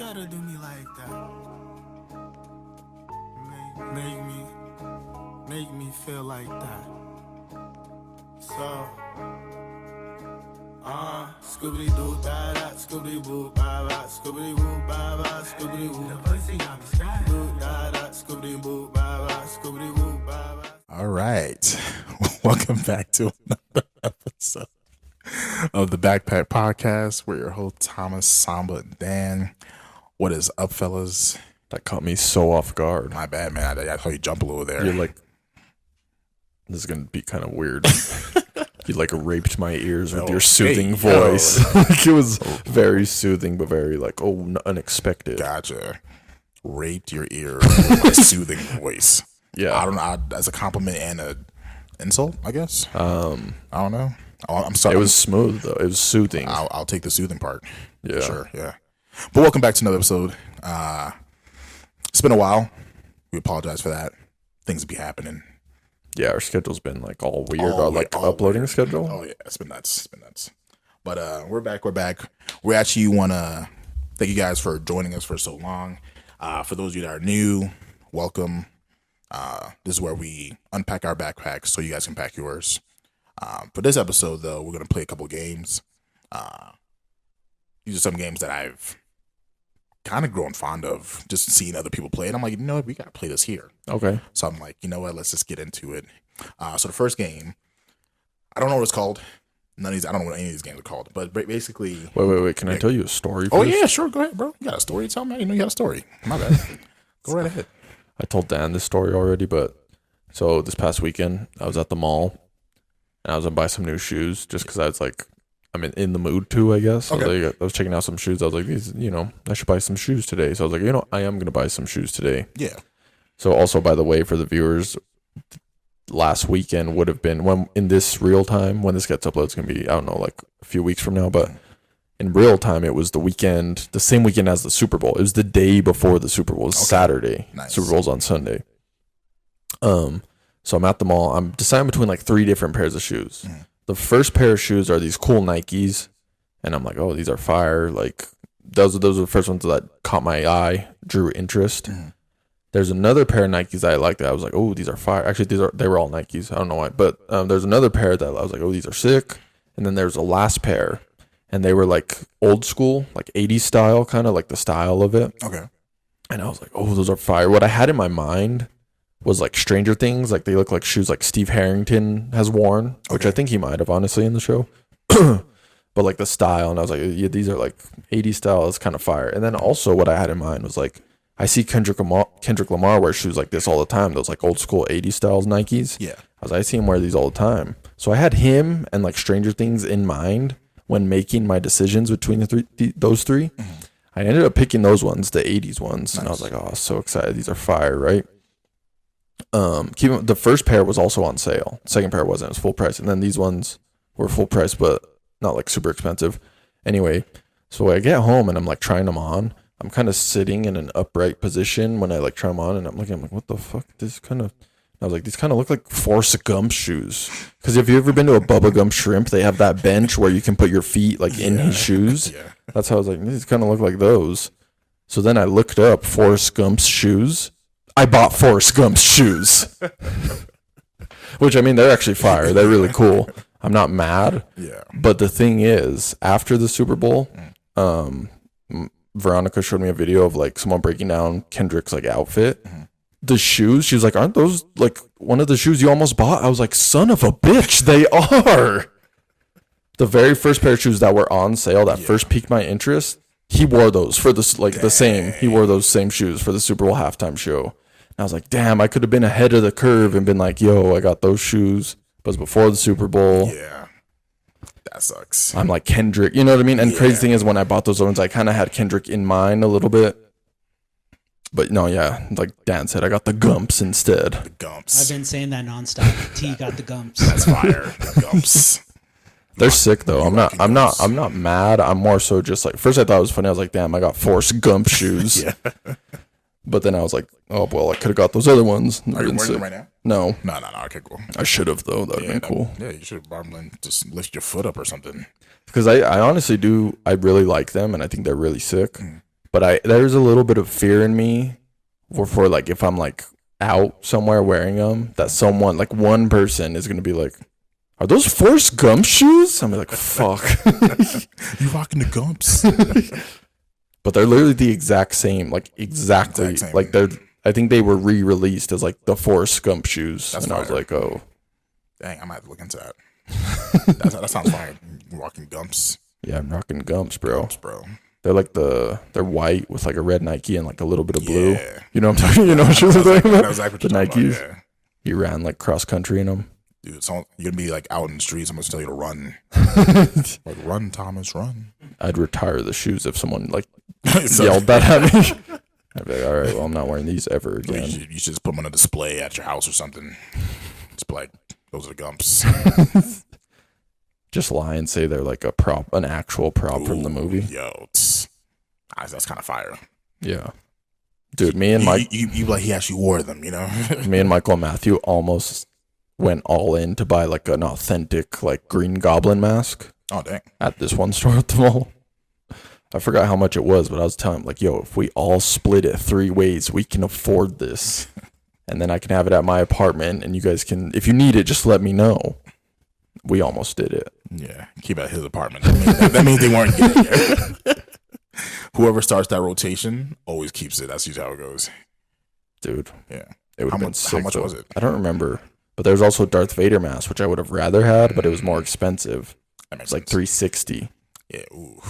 gotta do me like that? Make me feel like that. So, Scooby Doo da da, Scooby Boo ba ba, Scooby Boo ba ba, Scooby Boo. The pussy got me scratched. Doo da da, Scooby Boo ba ba, Scooby Boo ba ba. All right, welcome back to another episode of the Backpack Podcast. We're your host Thomas, Samba, and Dan. What is up, fellas? That caught me so off guard. My bad, man. I saw you jump a little there. You're like, this is gonna be kind of weird. You like raped my ears with your soothing voice. Like it was very soothing, but very like unexpected. Gotcha. Raped your ear with my soothing voice. Yeah, I don't know. As a compliment and a insult, I guess. I don't know. I'm sorry. It was smooth though. It was soothing. I'll take the soothing part. Yeah, sure. Yeah. But welcome back to another episode. It's been a while. We apologize for that. Things be happening. Yeah, our schedule's been like all weird. Uploading weird. schedule. Oh yeah, it's been nuts. But we're back. We actually want to thank you guys for joining us for so long. For those of you that are new, welcome. This is where we unpack our backpacks so you guys can pack yours. For this episode, though, we're gonna play a couple games. These are some games that I've kind of grown fond of, just seeing other people play it. I'm like, you know what, we gotta play this here. Okay. So I'm like, you know what, let's just get into it. So the first game, I don't know what it's called. I don't know what any of these games are called, but basically. Wait. Can I tell you a story? Oh yeah, sure. Go ahead, bro. You got a story to tell me? You know you got a story. My bad. Go right ahead. I told Dan this story already, but so this past weekend I was at the mall and I was gonna buy some new shoes just because I was like, I'm in the mood too, I guess. Okay. I was checking out some shoes. I was like, I should buy some shoes today. So I was like, I am going to buy some shoes today. Yeah. So also, by the way, for the viewers, last weekend would have been, when in this real time, when this gets uploaded, it's going to be, I don't know, like a few weeks from now. But in real time, it was the weekend, the same weekend as the Super Bowl. It was the day before the Super Bowl. It was Saturday. Nice. Super Bowl's on Sunday. So I'm at the mall. I'm deciding between like 3 different pairs of shoes. The first pair of shoes are these cool Nikes, and I'm like, oh, these are fire. Like those are the first ones that caught my eye, drew interest. There's another pair of Nikes that I liked that I was like, oh, these are fire. Actually, they were all Nikes. I don't know why, but there's another pair that I was like, oh, these are sick. And then there's a last pair, and they were like old school, like 80s style, kind of like the style of it. Okay. And I was like, oh, those are fire. What I had in my mind was like Stranger Things, like they look like shoes like Steve Harrington has worn, which I think he might have honestly in the show. But like the style, and I was like, yeah, these are like 80s style, is kind of fire. And then also what I had in mind was like, I see Kendrick Lamar wear shoes like this all the time, those like old school 80s styles Nikes. Yeah. I see him wear these all the time. So I had him and like Stranger Things in mind when making my decisions between those three. I ended up picking those ones, the 80s ones. Nice. And I was like, oh, so excited. These are fire, right? The first pair was also on sale. Second pair wasn't. It was full price. And then these ones were full price, but not like super expensive. Anyway, so I get home and I'm like trying them on. I'm kind of sitting in an upright position when I like try them on, and I'm like, what the fuck? I was like, these kind of look like Forrest Gump shoes. Because if you've ever been to a Bubba Gump Shrimp, they have that bench where you can put your feet like in his shoes. Yeah. That's how I was like, these kind of look like those. So then I looked up Forrest Gump's shoes. I bought Forrest Gump's shoes, which I mean, they're actually fire. They're really cool. I'm not mad. Yeah. But the thing is, after the Super Bowl, Veronica showed me a video of like someone breaking down Kendrick's like outfit. The shoes, she was like, aren't those like one of the shoes you almost bought? I was like, son of a bitch, they are. The very first pair of shoes that were on sale that first piqued my interest, he wore those for this like the same. He wore those same shoes for the Super Bowl halftime show. And I was like, damn, I could have been ahead of the curve and been like, yo, I got those shoes. But it was before the Super Bowl. Yeah. That sucks. I'm like Kendrick, you know what I mean? And crazy thing is, when I bought those ones, I kind of had Kendrick in mind a little bit. But no, yeah, like Dan said, I got the Gumps instead. The Gumps. I've been saying that nonstop. T got the Gumps. That's fire. The Gumps. They're sick though. I'm not mad. I'm more so just like, first I thought it was funny. I was like, damn, I got Forrest Gump shoes. Yeah. But then I was like, oh, well, I could have got those other ones. Are you wearing them right now? No. No. Okay, cool. I should have, though. That would have been cool. Yeah, you should have probably just lift your foot up or something. Because I honestly do. I really like them, and I think they're really sick. But there's a little bit of fear in me for like if I'm like out somewhere wearing them, that someone like one person is gonna be like, "Are those Forrest Gump shoes?" I'm like, "Fuck." You rocking the Gumps? But they're literally the exact same, like exactly. Exact same. Like they're. I think they were re-released as like the Forrest Gump shoes, That's and I was fire. like, "Oh, Dang, I might have to look into that. That sounds fine. Rocking Gumps, yeah, I'm rocking Gumps, bro." bro. They're like they're white with like a red Nike and like a little bit of blue. Yeah. You know what I'm talking? You know what shoes I'm talking I about? know exactly The what you're talking Nikes. about, yeah. You ran like cross country in them. Dude, you're gonna be like out in the streets. I'm gonna tell you to run. Like, run, Thomas, run. I'd retire the shoes if someone like So- yelled that at me. I'd be like, all right, well, I'm not wearing these ever You again. should just put them on a display at your house or something. Just be like, those are the Gumps. Just lie and say they're like a prop, an actual prop from the Ooh, movie. Yo, that's kind of fire. Yeah, dude, me and Mike, You like he actually wore them, you know? me and Michael and Matthew almost went all in to buy like an authentic like Green Goblin mask Oh dang. at this one store at the mall. I forgot how much it was, but I was telling him like, yo, if we all split it 3 ways, we can afford this. And then I can have it at my apartment and you guys can, if you need it, just let me know. We almost did it. Yeah, keep it at his apartment. That means they weren't getting there. Whoever starts that rotation always keeps it. That's usually how it goes. Dude, Yeah. it would have been sick. How much though. was it? I don't remember. But there's also a Darth Vader mask, which I would have rather had, but it was more expensive. That makes It's like sense. $360. Yeah. Ooh.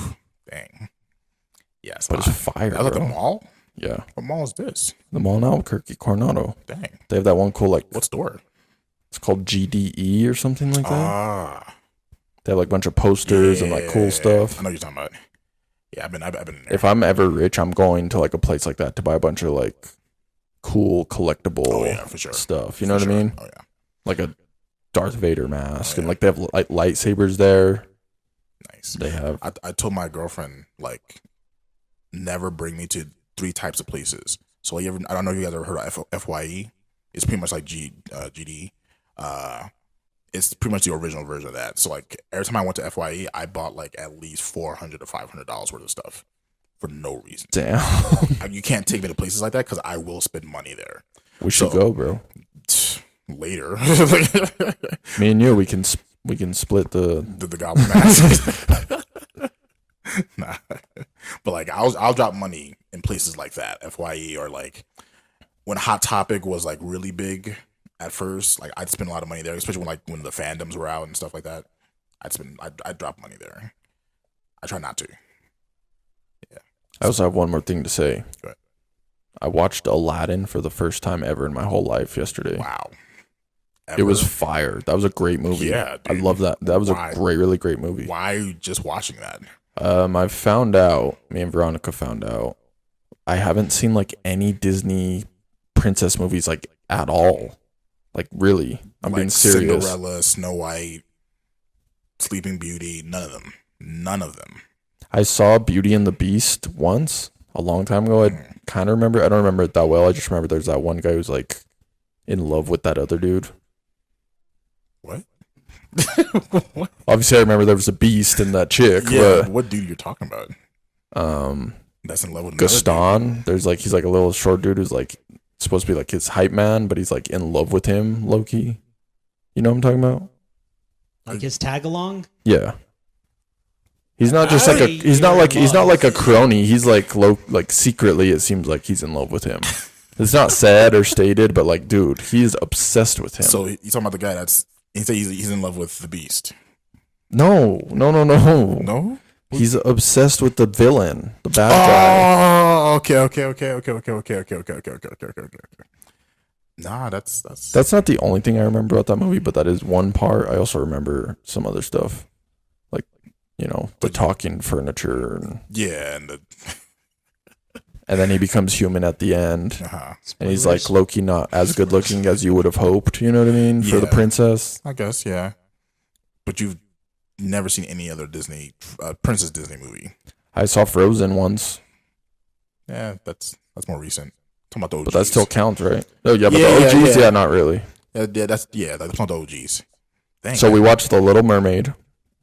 Dang. Yes. But it's fire, That was at the bro. mall. Yeah. What mall is this? The mall in Albuquerque, Coronado. Dang. They have that one cool, like, What store? it's called GDE or something like that. Ah. They have like a bunch of posters and like cool stuff. I know what you're talking about. Yeah, I've been in there. If I'm ever rich, I'm going to like a place like that to buy a bunch of like cool collectible Oh yeah, for sure. stuff. You know For what I sure. mean? Oh yeah. Like a Darth Vader mask, Oh, and yeah. like they have like lightsabers there. Nice. They have I told my girlfriend, like, never bring me to 3 types of places. So like, I don't know if you guys ever heard of FYE. It's pretty much like GD. It's pretty much the original version of that. So like every time I went to FYE, I bought like at least $400 to $500 worth of stuff for no reason. damn. You can't take me to places like that because I will spend money there We should So- go, bro. later. Me and you, we can split the. the goblin mask. Nah. But like I'll drop money in places like that, FYE, or like when Hot Topic was like really big at first, like I'd spend a lot of money there, especially when the fandoms were out and stuff like that. I'd drop money there. I try not to. I also have one more thing to say. Go ahead. I watched Aladdin for the first time ever in my whole life yesterday. Wow. It was Ever? fire. That was a great movie. Yeah, I dude. love that. That was Why? a really great movie. Why are you just watching that? I found out, me and Veronica found out, I haven't seen like any Disney princess movies like at all. Like really. I'm Like being serious. Cinderella, Snow White, Sleeping Beauty, none of them. None of them. I saw Beauty and the Beast once, a long time ago. I kind of remember. I don't remember it that well. I just remember there's that one guy who's like in love with that other dude. What? Obviously, I remember there was a beast and that chick, Yeah, what dude you're talking about? but That's in love with another dude. Gaston, there's like he's like a little short dude who's like supposed to be like his hype man, but he's like in love with him, low key. You know what I'm talking about? Like his tag along. Yeah. He's not just like a Hey, he's not you're like in he's not love. like a crony. He's like like secretly it seems like he's in love with him. It's not said or stated, but like dude, he's obsessed with him. So you talking about the guy he said he's in love with the Beast? No. No. He's obsessed with the villain, the bad guy. Oh, okay. Nah, that's That's not the only thing I remember about that movie, but that is one part. I also remember some other stuff, like the talking furniture, yeah, and and then he becomes human at the end, and he's like Loki, not as good looking as you would have hoped. You know what I mean? For the Yeah. princess. I guess yeah. But you've never seen any other Disney Princess Disney movie? I saw Frozen once, Yeah, that's more recent. Talking about the OGs. but that still counts, right? Oh yeah, but Yeah, the OGs, yeah. yeah, not really. that's not the OGs. Dang, So we watched The Little Mermaid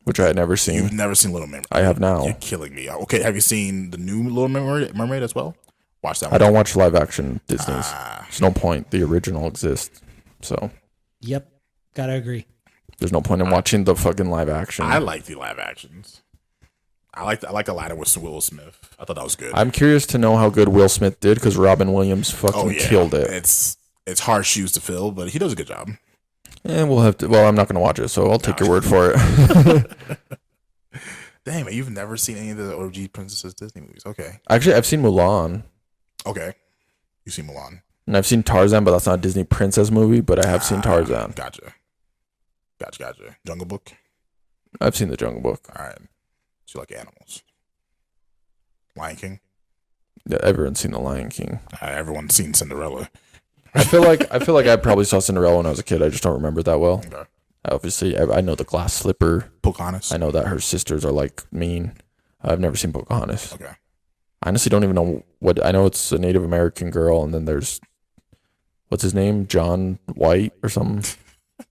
which I had never You've seen. never seen Little Mermaid? I have now. You're killing me. Okay, have you seen the new Little Mermaid as well? Watch that one. I don't watch live action Disney's. There's no point. The original exists. So Yep. Gotta agree. there's no point in watching the fucking live action. I like the live actions. I like Aladdin with Will Smith. I thought that was good. I'm curious to know how good Will Smith did because Robin Williams fucking killed it. It's hard shoes to fill, but he does a good job. And we'll have to. Well, I'm not going to watch it, so I'll take your word for it. Damn, man, you've never seen any of the OG Princess Disney movies? Okay. Actually, I've seen Mulan, Okay. You see Mulan. and I've seen Tarzan, but that's not a Disney princess movie. But I have seen Tarzan. Gotcha. Jungle Book. I've seen The Jungle Book. All right. So you like animals. Lion King. Yeah, everyone's seen The Lion King. Everyone's seen Cinderella. I feel like I probably saw Cinderella when I was a kid. I just don't remember it that well. Okay. Obviously, I know the glass slipper. Pocahontas. I know that her sisters are like mean. I've never seen Pocahontas. Okay. I honestly don't even know what. I know it's a Native American girl, and then there's what's his name, John White or something.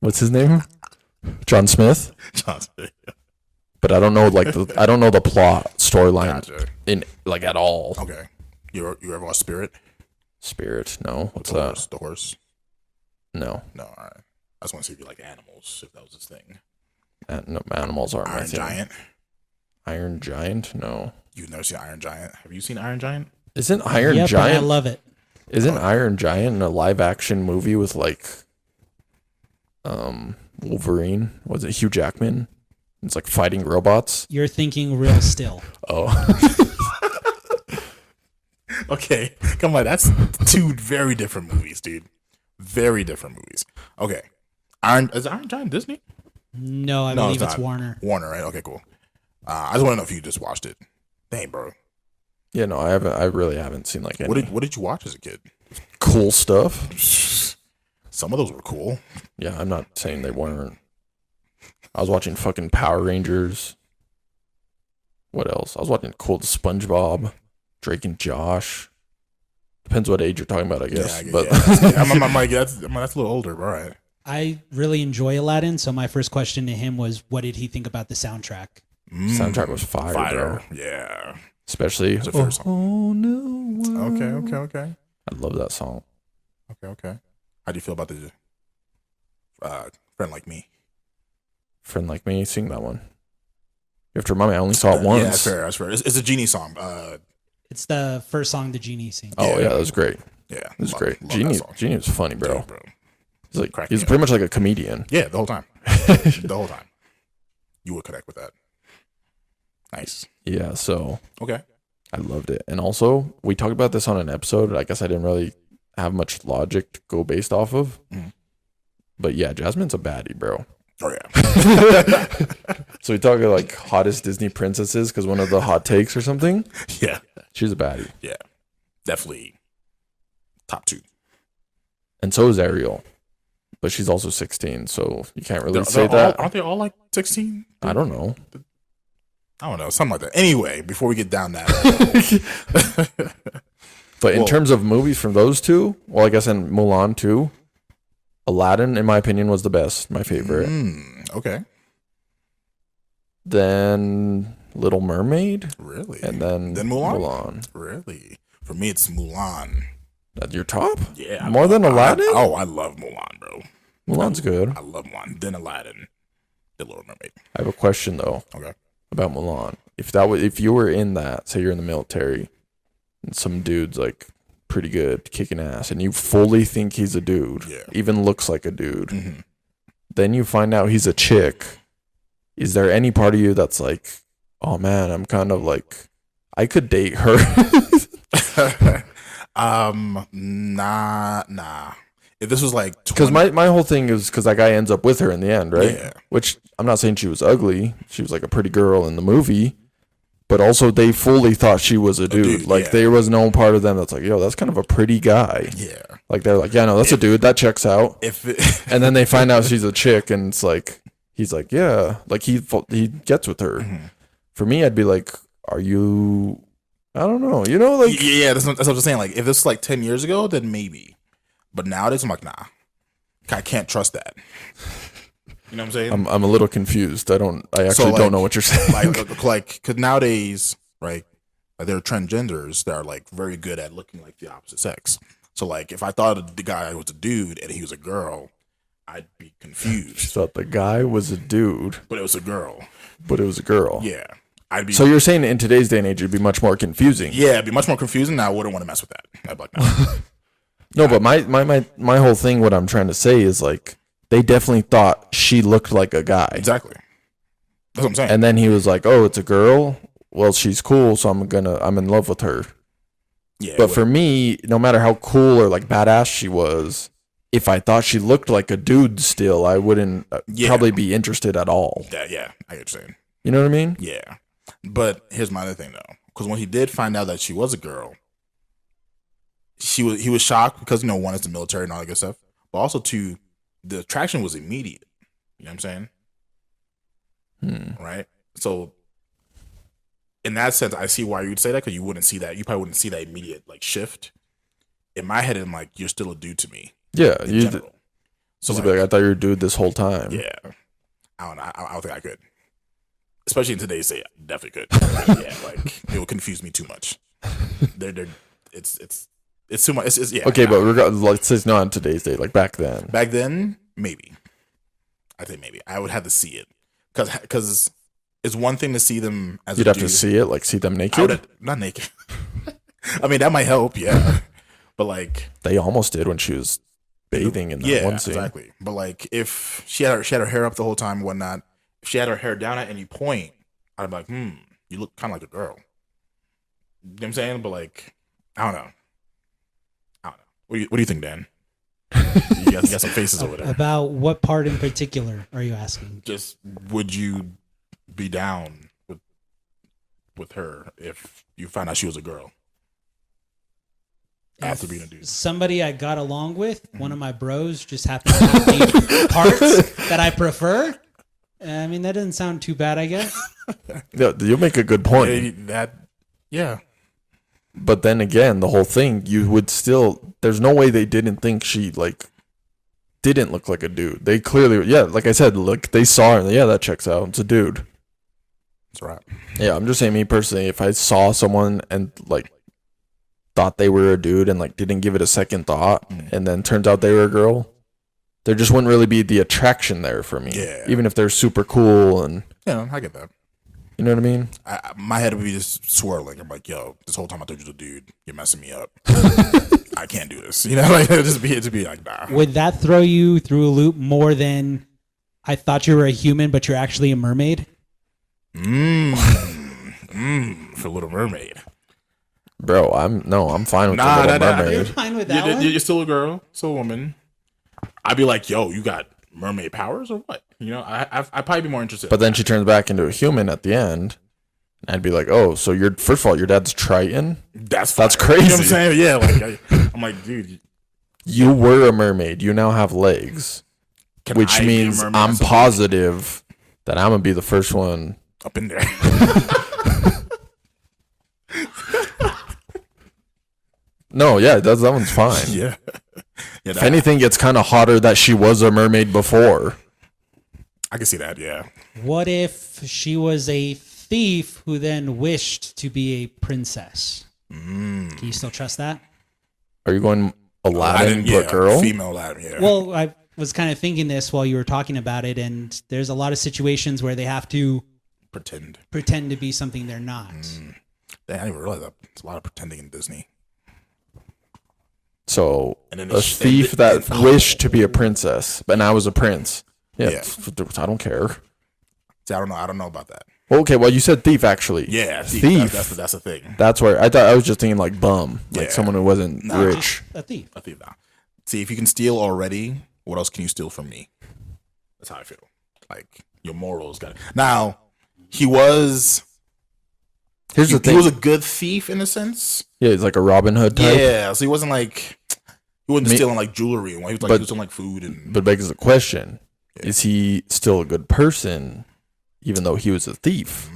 What's his name? John Smith. But I don't know I don't know the plot storyline in like at all. Okay. You ever watch Spirit? Spirit? No. What's the that? Horse, the horse. No. No. All right. I just want to see if you like animals. If that was his thing. No, animals aren't my Iron thing. Giant. Iron Giant? No. You've never seen Iron Giant? Have you seen Iron Giant? Isn't Iron Yep, Giant? I love it. Isn't Iron Giant a live action movie with like Wolverine? Was it Hugh Jackman? It's like fighting robots. You're thinking real still. Oh. Okay. Come on. That's two very different movies, dude. Very different movies. Okay. Is Iron Giant Disney? No, I believe it's not. Warner. Warner, right? Okay, cool. I just want to know if you just watched it. Dang, bro. Yeah, no, I haven't. I really haven't seen like any What did you watch as a kid? cool stuff. Some of those were cool. Yeah, I'm not saying they weren't. I was watching fucking Power Rangers. What else? I was watching cool SpongeBob, Drake and Josh. Depends what age you're talking about, I guess. But I'm like, that's a little older, but all right. I really enjoy Aladdin, so my first question to him was, what did he think about the soundtrack? Soundtrack was fire, bro. Yeah. Especially It's a fair song. Oh no. Okay. I love that song. Okay. How do you feel about the Friend Like Me? Friend Like Me, sing that one. You have to remind me, I only saw it once. Yeah, that's fair. It's a Genie song. It's the first song the Genie sings. Oh yeah, that was great. Yeah, It was great. love Genie was funny, bro. Yeah, bro. He's like Cracking he's me pretty much like a comedian. Yeah, the whole time. The whole time. You would connect with that. Nice. Yeah, so Okay. I loved it. And also, we talked about this on an episode. I guess I didn't really have much logic to go based off of. Mhm. But yeah, Jasmine's a baddie, bro. Oh yeah. So we talk like hottest Disney princesses because one of the hot takes or something. Yeah. She's a baddie. Yeah. Definitely top 2. And so is Ariel. But she's also 16, so you can't really say They're that. aren't they all like 16? I don't know. I don't know, something like that. Anyway, before we get down that. But in terms of movies from those two, well, I guess in Mulan too, Aladdin, in my opinion, was the best, my favorite. Okay. Then Little Mermaid, Really? and then Mulan? Really? For me, it's Mulan. That's your top? Yeah. More than Aladdin? I love Mulan, bro. Mulan's good. I love Mulan. Then Aladdin. Then Little Mermaid. I have a question though Okay. about Mulan. If you were in that, say you're in the military, and some dude's like pretty good, kicking ass, and you fully think he's a dude, Yeah. even looks like a dude, Mm-hmm. then you find out he's a chick. Is there any part of you that's like, oh man, I'm kind of like, I could date her? Nah. If this was like 20, Because my whole thing is because that guy ends up with her in the end, right? Yeah. Which I'm not saying she was ugly. She was like a pretty girl in the movie. But also they fully thought she was a dude. Like there was no part of them that's like, yo, that's kind of a pretty guy. Yeah. Like they're like, yeah, no, that's a dude. That checks out. And then they find out she's a chick and it's like, he's like, yeah. Like he gets with her. Mm-hmm. For me, I'd be like, are you... I don't know. You know, like... Yeah, that's what I'm saying. Like, if this was like 10 years ago, then maybe. But nowadays, I'm like, nah. I can't trust that. You know what I'm saying? I'm a little confused. I actually don't know what you're saying. Because nowadays, right, there are transgenders that are like very good at looking like the opposite sex. So like, if I thought the guy was a dude and he was a girl, I'd be confused. She thought the guy was a dude, but it was a girl. Yeah. I'd be. So you're saying in today's day and age, it'd be much more confusing. Yeah, it'd be much more confusing. I wouldn't want to mess with that. I'd be like, no. No, but my whole thing, what I'm trying to say is like, they definitely thought she looked like a guy. Exactly. That's what I'm saying. And then he was like, oh, it's a girl. Well, she's cool, so I'm in love with her. Yeah. But for me, no matter how cool or like badass she was, if I thought she looked like a dude still, I wouldn't probably be interested at all. Yeah, I get what you're saying. You know what I mean? Yeah. But here's my other thing though. Because when he did find out that she was a girl, he was shocked because, one, it's the military and all that good stuff. But also, two, the attraction was immediate. You know what I'm saying? Right? So, in that sense, I see why you'd say that, because you wouldn't see that. You probably wouldn't see that immediate like shift. In my head, I'm like, you're still a dude to me. Yeah. So like, I thought you were a dude this whole time. Yeah. I don't know. I don't think I could. Especially in today's day, I definitely could. Yeah, like, it would confuse me too much. It's too much. It's yeah. Okay, but let's say not in today's day, like back then. Back then, maybe. I think maybe I would have to see it, because it's one thing to see them as you'd have to see it, like see them naked. Not naked. I mean, that might help, yeah. But like, they almost did when she was bathing in that one scene. Exactly. But like, if she had her hair up the whole time and whatnot, if she had her hair down at any point, I'd be like, you look kind of like a girl. You know what I'm saying? But like, I don't know. What do you think, Dan? You got some faces over there. About what part in particular are you asking? Just, would you be down with her if you found out she was a girl? After being a dude. Somebody I got along with, one of my bros, just happened to be parts that I prefer. I mean, that doesn't sound too bad, I guess. Yeah, you make a good point. Yeah. But then again, the whole thing, you would still, there's no way they didn't think she like didn't look like a dude. They clearly, like I said, look, they saw her. Yeah, that checks out. It's a dude. That's right. Yeah, I'm just saying, me personally, if I saw someone and like thought they were a dude and like didn't give it a second thought, and then turns out they were a girl, there just wouldn't really be the attraction there for me. Yeah. Even if they're super cool and I get that. You know what I mean? My head would be just swirling. I'm like, yo, this whole time I thought you was a dude. You're messing me up. I can't do this. Like, it'd be like, nah. Would that throw you through a loop more than I thought you were a human, but you're actually a mermaid? For Little Mermaid. Bro, I'm fine with the Little Mermaid. You're fine with that one? You're still a girl, still a woman. I'd be like, yo, you got mermaid powers or what? I'd probably be more interested. But then she turns back into a human at the end. And I'd be like, oh, so first of all, your dad's Triton? That's crazy. You know what I'm saying? Yeah, like I'm like, dude. You were a mermaid. You now have legs. Which means I'm positive that I'm going to be the first one up in there. No, yeah, that one's fine. Yeah. If anything, it's kind of hotter that she was a mermaid before. I can see that, yeah. What if she was a thief who then wished to be a princess? Can you still trust that? Are you going Aladdin, but girl? Female Aladdin, yeah. Well, I was kind of thinking this while you were talking about it, and there's a lot of situations where they have to pretend to be something they're not. I didn't even realize that. There's a lot of pretending in Disney. So, a thief that wished to be a princess, and I was a prince. Yeah. I don't care. See, I don't know about that. Okay, well, you said thief, actually. Yeah, thief. That's the thing. That's where I was just thinking like bum, like someone who wasn't rich. A thief. Nah. See, if you can steal already, what else can you steal from me? That's how I feel. Like, your morals got it. Now, he was... Here's the thing. He was a good thief in a sense. Yeah, he's like a Robin Hood type. Yeah, so he wasn't like... He wasn't stealing like jewelry. He was stealing like food. But begs the question, is he still a good person even though he was a thief?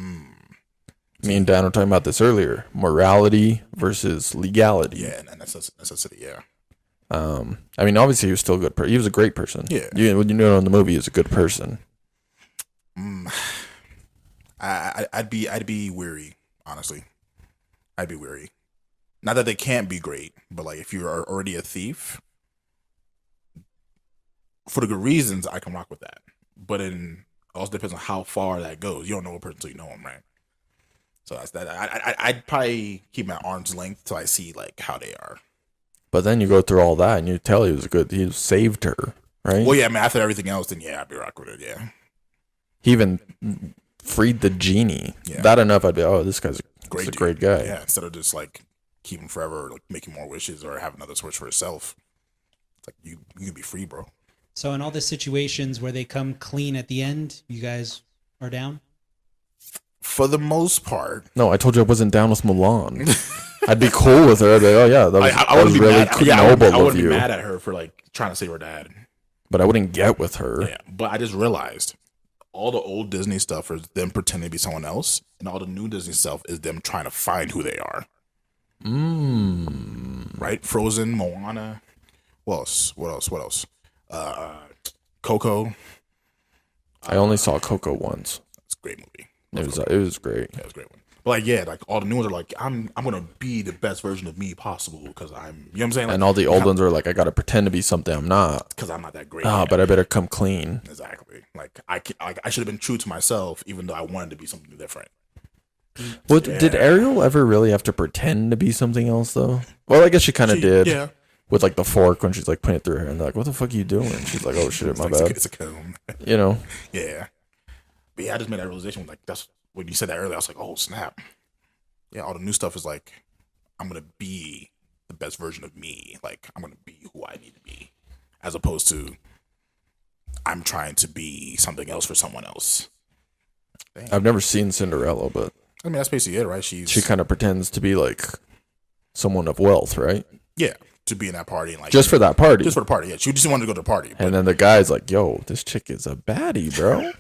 Me and Dan were talking about this earlier. Morality versus legality. Yeah, and necessity, yeah. I mean, obviously he was still a good person. He was a great person. Yeah. In the movie, he was a good person. I'd be weary, honestly. I'd be weary. Not that they can't be great, but like if you are already a thief, for the good reasons, I can rock with that. But it also depends on how far that goes. You don't know a person until you know them, right? So that's that. I'd probably keep my arm's length till I see like how they are. But then you go through all that and you tell he saved her, right? Well, yeah, I mean, after everything else, then yeah, I'd be rock with it, yeah. He even freed the genie. Yeah. That enough, I'd be, oh, this guy's a great guy. Yeah, instead of just like keeping forever, like making more wishes or have another wish for herself. It's like you can be free, bro. So in all the situations where they come clean at the end, you guys are down? For the most part. No, I told you I wasn't down with Milan. I'd be cool with her. I'd be like, oh yeah, that was really noble I of wouldn't you. be mad at her for like trying to save her dad. But I wouldn't get with her. Yeah, but I just realized all the old Disney stuff is them pretending to be someone else, and all the new Disney stuff is them trying to find who they are. Right? Frozen, Moana. What else? Coco. I only saw Coco once. It's a great movie. It was great. Yeah, it was a great one. But like, yeah, like all the new ones are like, I'm gonna be the best version of me possible because I'm, you know what I'm saying? Like, And all the old ones are like, I gotta pretend to be something I'm not. because I'm not that great. Ah, yet. but I better come clean. Exactly. Like I should have been true to myself, even though I wanted to be something different. Well, did Ariel ever really have to pretend to be something else though? Well, I guess she kind of did. Yeah. With like the fork when she's like putting it through her hair and they're like, what the fuck are you doing? She's like, oh shit, my bad. It's a comb. You know? Yeah. But yeah, I just made that realization. Like that's when you said that earlier. I was like, oh snap. Yeah, all the new stuff is like, I'm gonna be the best version of me. Like I'm gonna be who I need to be, as opposed to I'm trying to be something else for someone else. Dang. I've never seen Cinderella, but I mean that's basically it, right? She kind of pretends to be like someone of wealth, right? Yeah, to be in that party and like Just for that party. Just for the party. Yeah, she just wanted to go to the party. And then the guy's like, yo, this chick is a baddie, bro.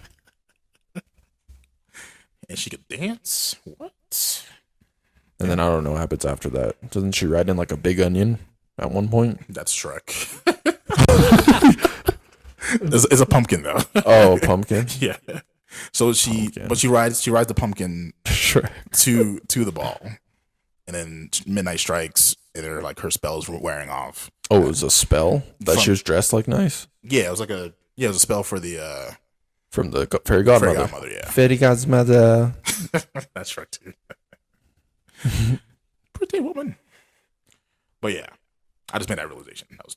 And she could dance. What? And then I don't know what happens after that. Doesn't she ride in like a big onion at one point? That's Shrek. It's a pumpkin though. Oh, pumpkin. Yeah. So she rides the pumpkin Sure. to the ball, and then midnight strikes, and her spells were wearing off. Oh, it was a spell that she was dressed like nice. Yeah, it was a spell for the From the fairy godmother. fairy godmother. Yeah, Fairy godmother. that's Shrek too. Pretty woman. But yeah, I just made that realization. That was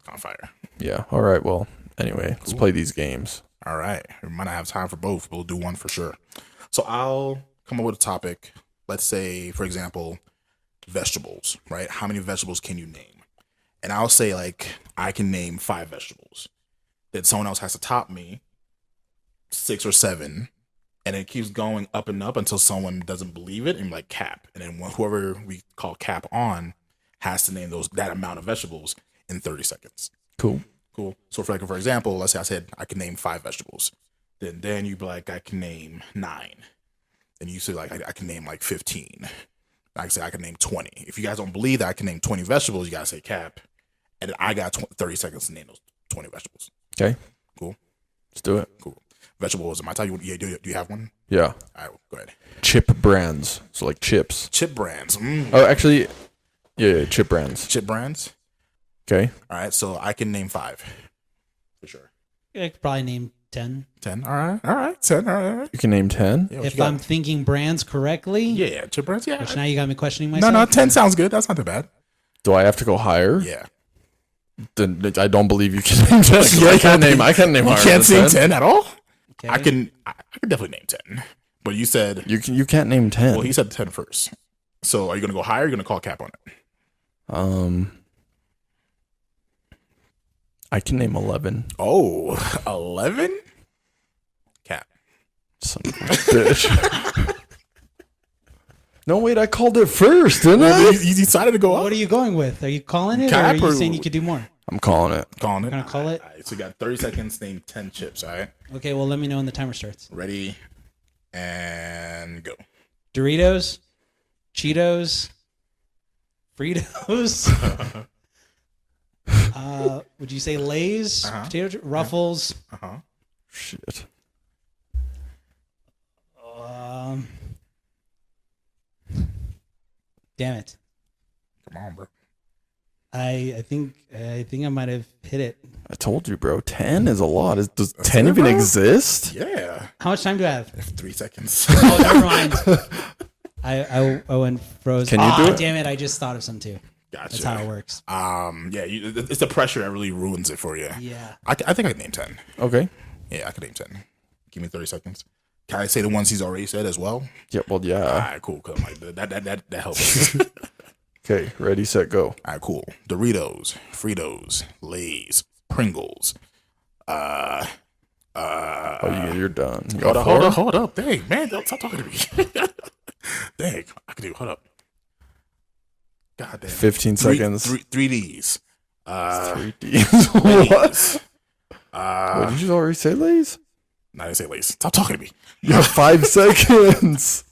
on fire. Yeah. All right. Well, anyway, let's play these games. All right. We might not have time for both. We'll do one for sure. So I'll come up with a topic. Let's say, for example, vegetables, right? How many vegetables can you name? And I'll say, like, I can name 5 vegetables. Then someone else has to top me, 6 or 7. And it keeps going up and up until someone doesn't believe it and like cap. And then whoever we call cap on has to name that amount of vegetables in 30 seconds. Cool. So for example, let's say I said I can name 5 vegetables. Then you'd be like, I can name 9. And you say like I can name like 15. I say I can name 20. If you guys don't believe that I can name 20 vegetables, you gotta say cap. And then I got 30 seconds to name those 20 vegetables. Okay. Cool. Let's do it. Cool. Vegetables. Am I telling you? Do you have one? Yeah. All right. Go ahead. Chip brands. So like chips. Chip brands. Oh, actually, yeah, chip brands. Chip brands. Okay. All right. So I can name 5 for sure. I could probably name 10. 10. All right. 10. All right. You can name 10. Yeah, If I'm thinking brands correctly. yeah, chip brands. Yeah. Which now you got me questioning myself. No, 10 sounds good. That's not too bad. Do I have to go higher? Yeah. Then I don't believe you can name 10. Yeah, I can name higher. You can't than say 10 at all? Okay. I can definitely name 10. But you said You can't name 10. well, he said 10 first. So are you gonna go higher or are you gonna call cap on it? I can name 11. Oh, 11? Cap. Son of a bitch. No, wait, I called it first, didn't I? You decided to go up. What are you going with? Are you calling it, Cap or are or- you saying you could do more? I'm calling it. Calling it. Gonna call it? All right, so you got 30 seconds, name 10 chips, all right? Okay, well, let me know when the timer starts. Ready and go. Doritos, Cheetos, Fritos. Would you say Lay's, potato, Ruffles, Uh-huh. Shit. Damn it. Come on, bro. I think I might have hit it. I told you, bro. 10 is a lot. Does 10 even exist? Yeah. How much time do I have? 3 seconds. Oh, never mind. I went froze. Can you do it? Damn it! I just thought of some too. Gotcha. That's how it works. Yeah, it's the pressure that really ruins it for you. Yeah. I think I can name 10. Okay. Yeah, I can name 10. Give me 30 seconds. Can I say the ones he's already said as well? Yeah, well, yeah. All right, cool. Cause like that helps. Okay, ready, set, go. All right, cool. Doritos, Fritos, Lay's, Pringles. Oh, you're done. You got Hold up. Dang, man, don't stop talking to me. Dang, I can do. Hold up. God damn. 15 seconds. 3Ds. 3D. What? What did you already say, Lays? No, I didn't say Lay's. Stop talking to me. You have 5 seconds.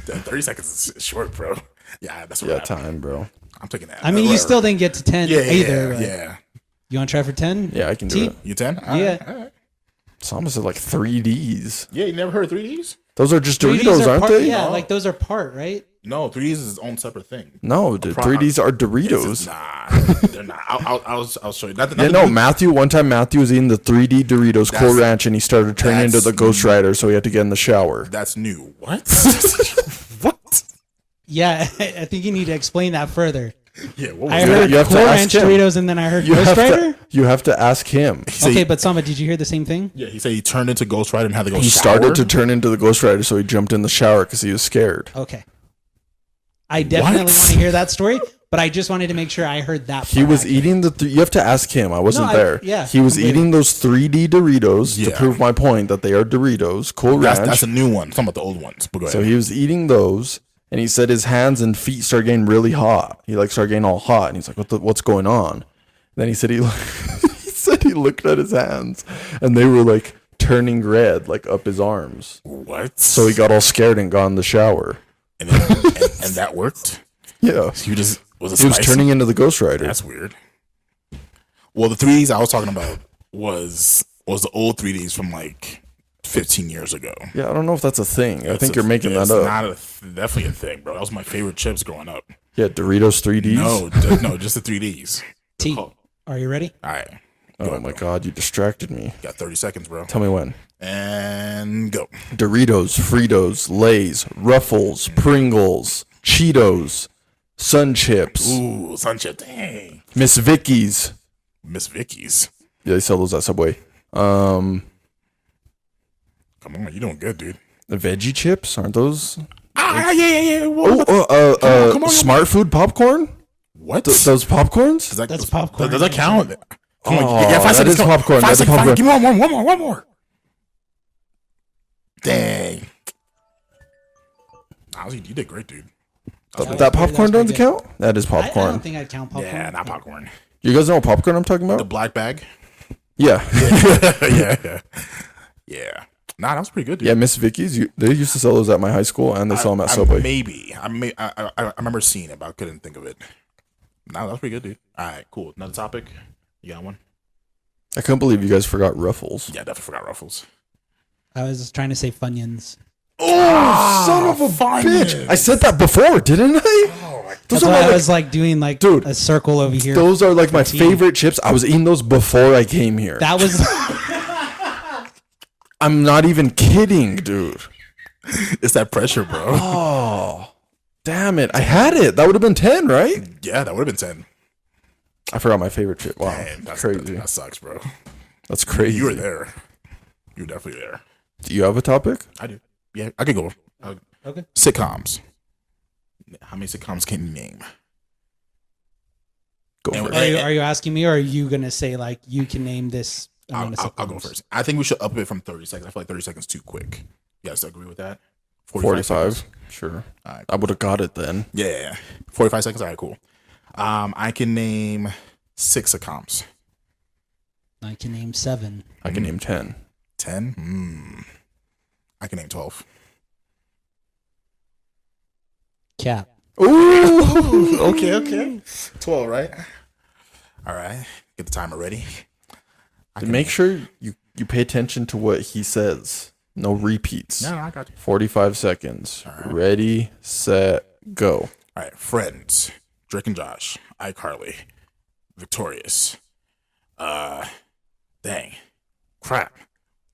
Damn, 30 seconds is short, bro. Yeah, that's what Yeah, happened. time, bro. I'm taking that. I mean, you still didn't get to 10 either. but Yeah. You want to try for 10? Yeah, I can do T? it. You 10? Yeah. All right. Samba said like 3Ds. Yeah, you never heard of 3Ds? Those are just 3Ds Doritos, aren't part, they? Yeah, No. like those are part, right? No, 3Ds is its own separate thing. No, dude. 3Ds are Doritos. Nah, they're not. I'll show you. Yeah, no, one time Matthew was eating the 3D Doritos Cool Ranch and he started turning into the Ghost Rider, so he had to get in the shower. That's new. What? What? Yeah, I think you need to explain that further. Yeah, what was I that? heard You have to Cool ask Ranch him. Doritos and then I heard You Ghost Rider? you have to ask him. He said Okay, he- but Samba, did you hear the same thing? yeah, he said he turned into Ghost Rider and had to go He shower. started to turn into the Ghost Rider, so he jumped in the shower because he was scared. Okay. I definitely What? want to hear that story, but I just wanted to make sure I heard that. He part was accurate. eating you have to ask him. I wasn't No, there. yeah, He was completely. eating those 3D Doritos to Yeah. prove my point that they are Doritos, Cool Ranch. That's a new one. I'm talking about the old ones. But go ahead. So he was eating those, and he said his hands and feet started getting really hot. He like started getting all hot, and he's like, "What's going on?" Then he said he said he looked at his hands, and they were like turning red, like up his arms. What? So he got all scared and got in the shower. and that worked. Yeah, He was turning into the Ghost Rider. That's weird. Well, the 3Ds I was talking about was the old 3Ds from like 15 years ago. Yeah, I don't know if that's a thing. I think you're making it's that up. Not definitely a thing, bro. That was my favorite chips growing up. Yeah, Doritos 3Ds. No, just the 3Ds. T, Oh, are you ready? all right. Go Oh ahead, my bro. God, you distracted me. Got 30 seconds, bro. Tell me when. And go. Doritos, Fritos, Lay's, Ruffles, Pringles, Cheetos, Sun Chips, Ooh, Sunshine. Dang. Miss Vicky's. Miss Vicky's. Yeah, they sell those at Subway. Come on, you're doing good, dude. The veggie chips, aren't those? Yeah. What? Come on. Smart food popcorn. What? Those popcorns. That's popcorn. Does that count? Come on, Oh, you got 5 that seconds. is Come on. popcorn. 5 That's seconds. popcorn. Give me one more. Dang. Honestly, you did great, dude. That popcorn pretty doesn't good. count. That is I popcorn. don't think I'd count popcorn. Yeah, not popcorn. You guys know what popcorn I'm talking The about? black bag. Yeah, Yeah. Nah, that was pretty good, dude. yeah. Miss Vicky's. They used to sell those at my high school, and they sell them at Subway. Maybe. I remember seeing it, but I couldn't think of it. Nah, that was pretty good, dude. All right, cool. Another topic. You got one? I couldn't believe you guys forgot Ruffles. Yeah, definitely forgot Ruffles. I was just trying to say Funyuns. Oh, son of a bitch! I said that before, didn't I? Those That's are why my, I like, was like doing like Dude, a circle over here. those are like my Tea. favorite chips. I was eating those before I came here. That was I'm not even kidding, dude. It's that pressure, bro. Oh, damn it! I had it. That would have been 10, right? Yeah, that would have been 10. I forgot my favorite chip. Wow, Man, that's crazy. That sucks, bro. That's crazy. You were there. You were definitely there. Do you have a topic? I do. Yeah, I could go. okay. Sitcoms. How many sitcoms can you name? Go And- for Are it. you asking me, or are you gonna say like you can name this? amount of I'll go sitcoms? first. I think we should up it from 30 seconds. I feel like 30 seconds too quick. You guys agree with that? 45. seconds? Sure. All right. I would have got it then. Yeah. 45 seconds. All right, cool. I can name 6 sitcoms. I can name 7. I can name 10. 10? I can name 12. Cap. Ooh. Okay. 12, right? All right. Get the timer ready. Make sure you pay attention to what he says. No repeats. No, I got you. 45 seconds. Ready, set, go. All All right, Friends, Drake and Josh, iCarly, Victorious. Dang, crap.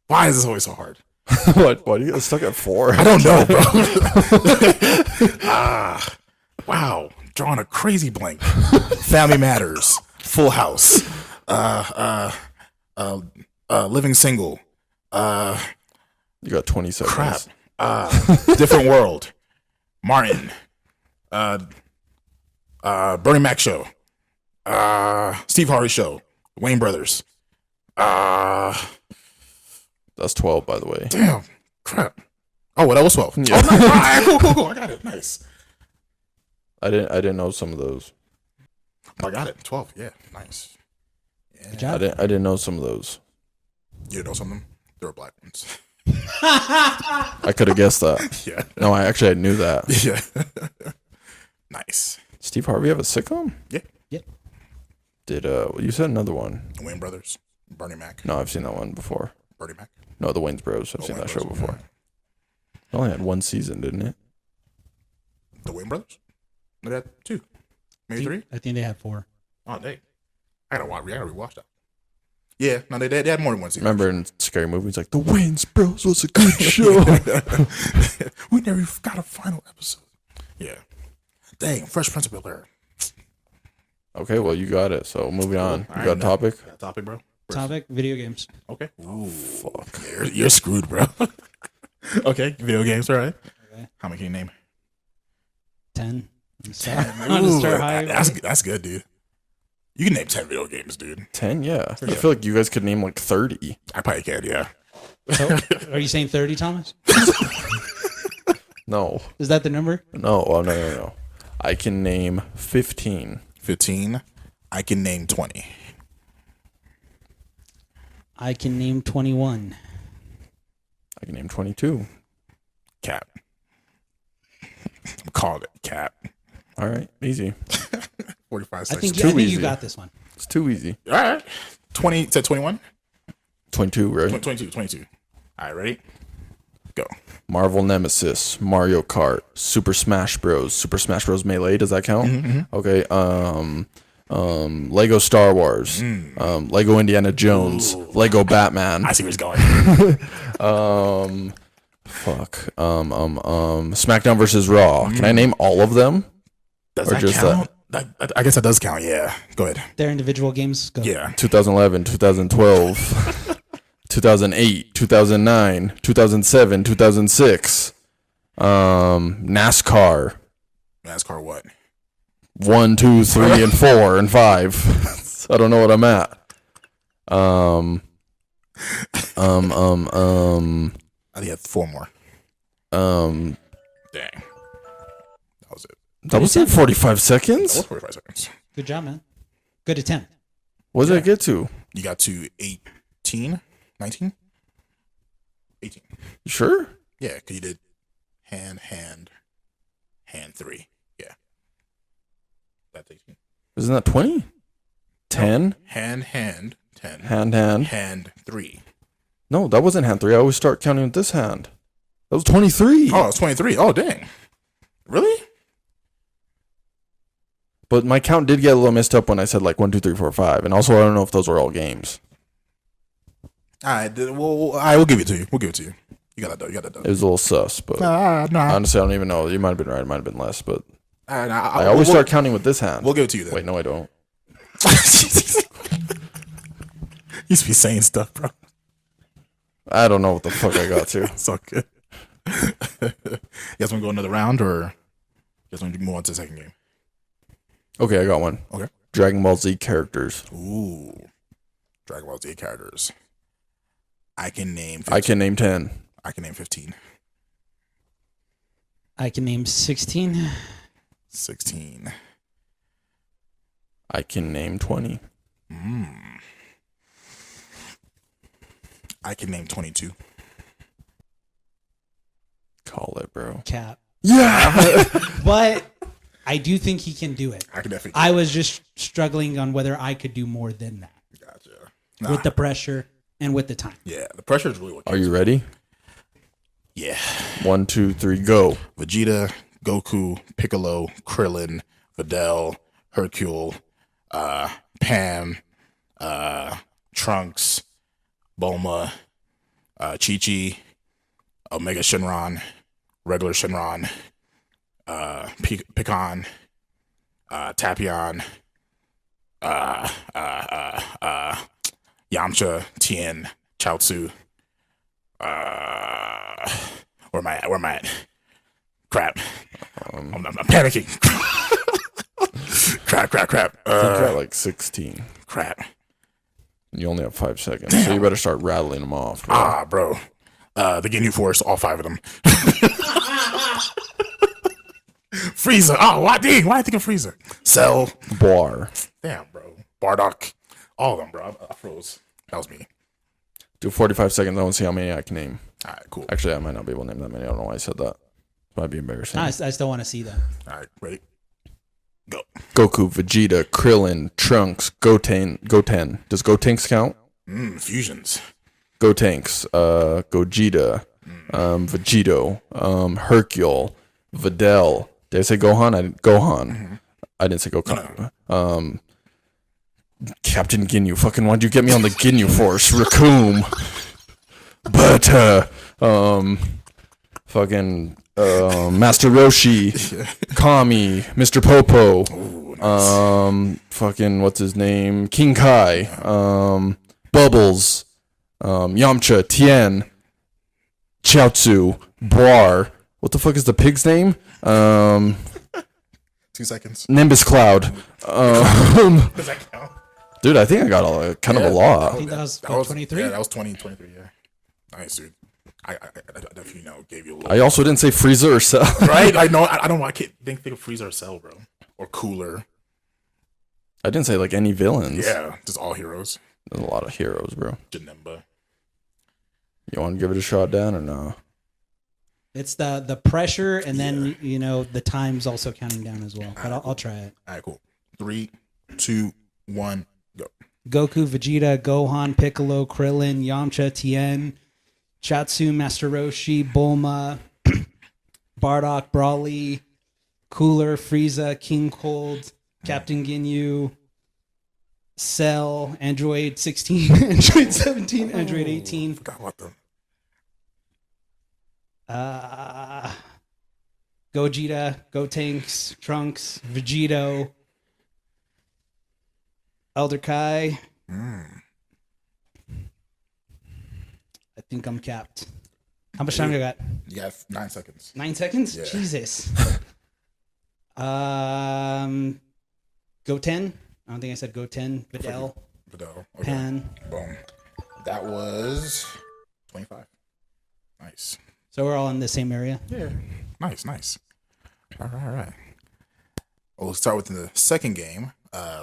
Why is this always so hard? What? Why do you get stuck at 4? I don't know, bro. Wow, drawing a crazy blank. Family Matters, Full House, Living Single. You got 20 seconds. Crap. Different World, Martin, Bernie Mac Show, Steve Harvey Show, Wayne Brothers. That's 12, by the way. Damn, crap. Oh, well, that was 12. Yeah. Oh, nice. All right, cool. I got it. Nice. I didn't know some of those. I got it. 12. Yeah, nice. Yeah. Good job. I didn't know some of those. You know some of them? They were black ones. I could have guessed that. Yeah. No, I knew that. Yeah. Nice. Steve Harvey have a sitcom? Yeah. Yep. Did you said another one? Wayne Brothers, Bernie Mac. No, I've seen that one before. Bernie Mac. No, the Wayne's Bros. I've seen Wayne that show Brothers, before. It only had one season, didn't it? The Wayne Brothers? They had 2. Maybe 3? I think they had 4. Oh, dang. I gotta rewatch that. Yeah, no, they had more than one season. Remember in Scary Movie, it's like, the Wayne's Bros was a good show. We never got a final episode. Yeah. Dang, Fresh Prince of Bel-Air. Okay, well, you got it. So moving on. All You right, got a no. topic? Got a topic, bro? Topic: video games. Okay. Ooh, fuck. You're screwed, bro. Okay, video games, all right. Okay. How many can you name? 10. I'm gonna start high. That's good, dude. You can name 10 video games, dude. 10? Yeah. I feel like you guys could name like 30. I probably can, yeah. So, are you saying 30, Thomas? No. Is that the number? No. Oh, no. I can name 15. 15. I can name 20. I can name 21. I can name 22. Cap. I'm calling it cap. All right. Easy. 45 I seconds. think too you easy. got this one. It's too easy. All right. 20 to 21? 22, right? 22. All right, ready? Go. Marvel Nemesis, Mario Kart, Super Smash Bros. Melee. Does that count? Mm-hmm. Okay. Lego Star Wars, Lego Indiana Jones, Lego Batman. I see where he's going. SmackDown versus Raw. Can I name all of them? Does Or that just count? I guess that does count, yeah. Go ahead. Their individual games. Go. Yeah. 2011, 2012, 2008, 2009, 2007, 2006. NASCAR. NASCAR what? 1, 2, 3, and 4, and 5. I don't know what I'm at. I think you have 4 more. Dang. That was it. That was in 45 That seconds? was 45 seconds. Good job, man. Good attempt. What did I get to? You got to 18? 19? 18. You sure? Yeah, because you did hand, 3. Yeah. That's 18. Isn't that 20? 10? Hand, 10. Hand. Hand, 3. No, that wasn't hand 3. I always start counting with this hand. That was 23. Oh, it's 23. Oh, dang. Really? But my count did get a little messed up when I said like 1, 2, 3, 4, 5. And also, I don't know if those were all games. All right. Well, I will give it to you. We'll give it to you. You got that done. It was a little sus, but No. honestly, I don't even know. You might have been right. It might have been less, but I I always start counting with this hand. We'll give it to you then. Wait, no, I don't. Used to be saying stuff, bro. I don't know what the fuck I got to. It's all good. You guys want to go another round, or you guys want to move on to the second game? Okay, I got one. Okay. Dragon Ball Z characters. Ooh. Dragon Ball Z characters. I can name 15. I can name 10. I can name 15. I can name 16. 16. I can name 20. I can name 22. Call it, bro. Cap. Yeah. But I do think he can do it. I can definitely. I was just struggling on whether I could do more than that Gotcha. with the pressure and with the time. Yeah, the pressure is really what. Are you ready? Yeah. 1, 2, 3, go. Vegeta, Goku, Piccolo, Krillin, Videl, Hercule, Pan, Trunks, Bulma, Chi-Chi, Omega Shenron, regular Shenron, Pecan, Tapion, Yamcha, Tien, Chaozu. Where am I at? Crap. I'm panicking. crap. I think you got like 16. Crap. You only have 5 seconds, so you better start rattling them off. Bro. Bro. The Ginyu Force, all 5 of them. Frieza. Oh, why did I think of Frieza? Cell. Bar. Damn, bro. Bardock. All of them, bro. I froze. That was me. Do 45 seconds. I want to see how many I can name. All right, cool. Actually, I might not be able to name that many. I don't know why I said that. Might be embarrassing. I still want to see that. All right, ready? Go. Goku, Vegeta, Krillin, Trunks, Goten. Does Gotenks count? Fusions. Gotenks, Gogeta, Vegito, Hercule, Videl. Did I say Gohan? Gohan. I didn't say Goku. No. Captain Ginyu. Fucking why'd you get me on the Ginyu Force? Raccoon. But, fucking, Master Roshi, Kami, Mr. Popo, Ooh, nice. fucking, what's his name? King Kai, Bubbles, Yamcha, Tien, Chaozu, Boar. What the fuck is the pig's name? 2 seconds. Nimbus Cloud. Does that count? Dude, I think I got a I lot. think that was 23. Yeah, that was 23, yeah. Nice, dude. I definitely gave you a little. I also didn't say Frieza or Cell. Right? I know. I don't know. I can't think of Frieza or Cell, bro. Or Cooler. I didn't say like any villains. Yeah, just all heroes. There's a lot of heroes, bro. Janemba. You want to give it a shot, Dan, or no? It's the pressure, and then the time's also counting down as well. But I'll try it. All right, cool. 3, 2, 1, go. Goku, Vegeta, Gohan, Piccolo, Krillin, Yamcha, Tien, Chaozu, Master Roshi, Bulma, Bardock, Brawly, Cooler, Frieza, King Cold, Captain Ginyu, Cell, Android 16, Android 17, Android 18. Forgot about them. Gogeta, Gotenks, Trunks, Vegito, Elder Kai. I think I'm capped. How much time do I got? You got 9 seconds. 9 seconds? Yeah. Jesus. Goten. I don't think I said Goten. Videl. Videl. Okay. Pan. Boom. That was 25. Nice. So we're all in the same area. Yeah. Nice. All right. We'll start with the second game.